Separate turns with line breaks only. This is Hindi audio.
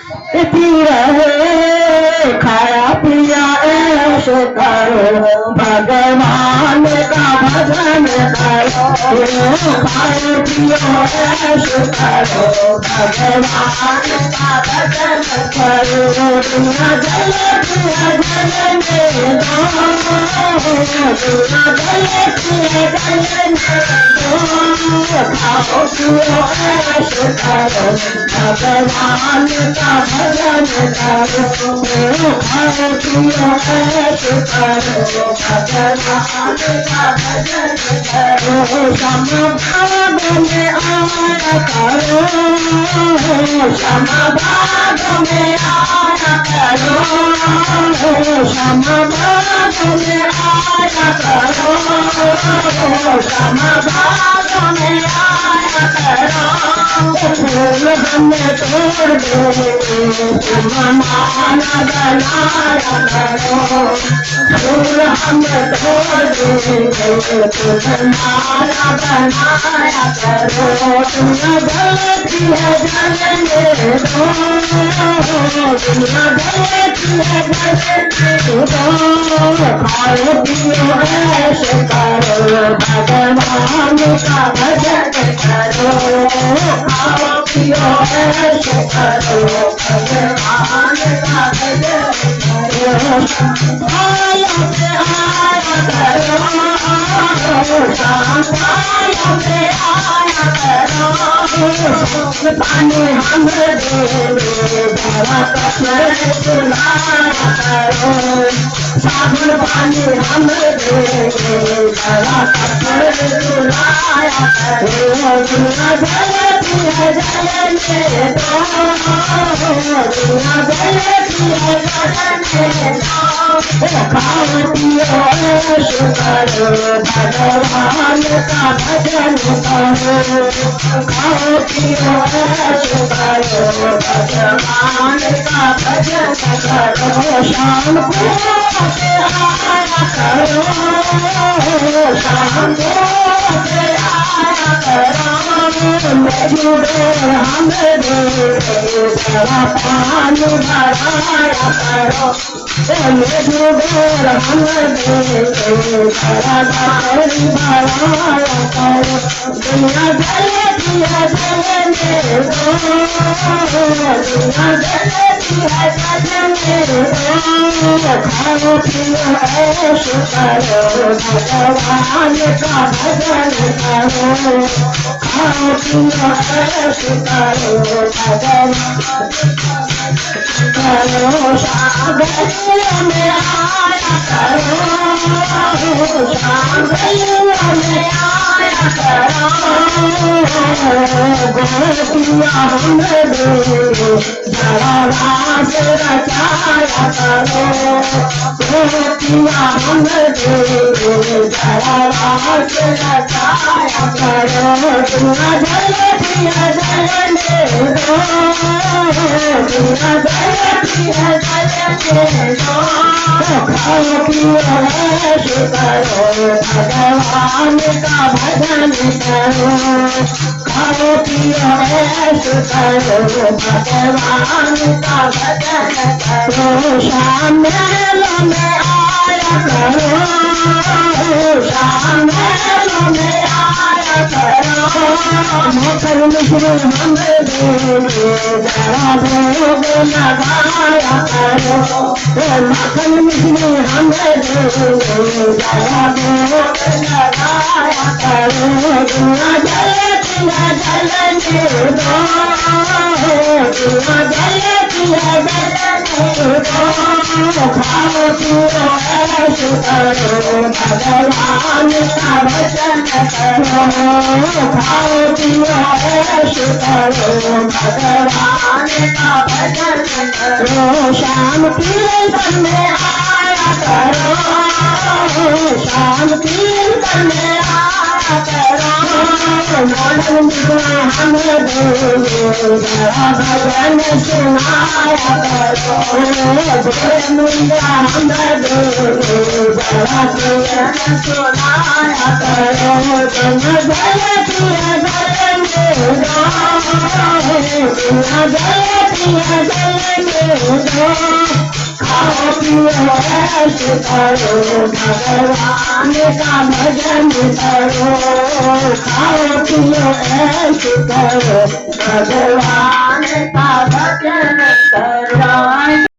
रहे खाया पिया ऐश करो भगवान का भजन करो खाए पियो ऐश करो भगवान का भजन करो दुनिया जल जल में दुनिया जल खाओ पियो ऐश करो भगवान का भजन करो खाओ पियो ऐश करो भगवान का भजन करो समभाग में आया करो समभाग में आया करो समभाग में आया करो समभाग में आया करो फूल हमें तोड़ दो माला बनाया करो फूल हमें तोड़ दो माला बनाया करो दुनिया गलती है जलने दो दुनिया गलती है जलने दो खाओ पियो ऐश करो भगवान का भजन करो खाओ पियो ऐश करो भगवान का भजन करो आया से आया करो आया से आया करो पानी हम दे भरा कपड़े सुनाया करो साबुन पानी हम दे भरा कपड़े सुनाया करो दुनिया जलती है जलने दो दुनिया जलती है जलने दो खाओ पियो ऐश करो भगवान का भजन करो खाओ पियो ऐश करो भगवान का भजन करो शाम को आया करो शाम को आया करो हमें दे भरा पान भराया करो हमें हमें दे भरा पान भराया करो दुनिया जलती है जलने दो दुनिया जलती है जलने दो खाओ पियो ऐश करो भगवान का भजन करो खाओ पियो ऐश करो भगवान करो सागर में आया करो सागर में आया करो गोपिया हमें दे जरा रास रचाया करो गोपिया हमें दे जरा रास रचाया करो दुनिया जलती है जलने दो दुनिया जलती है जलने दो खाओ पियो ऐश करो भगवान का भजन करो खाओ पियो ऐश करो भगवान का भजन करो शाम मेलों में आया करो शाम मेलों में आया करो मोकर मिश्र हमें दे जरा भोग लगाया करो मखन मिश्र हमें दे जरा भोग लगाया करो दुनिया जलती है जलने दो दुनिया जलती है जलने दो खाओ पियो ऐश करो भगवान का भजन करो खाओ पियो ऐश करो भगवान का भजन करो शाम कीर्तन में आया करो शाम कीर्तन में आया भजन सुनाया करो सुनाया करो खाओ पियो ऐश करो भगवान का भजन करो खाओ पियो ऐश करो भगवान का भजन करो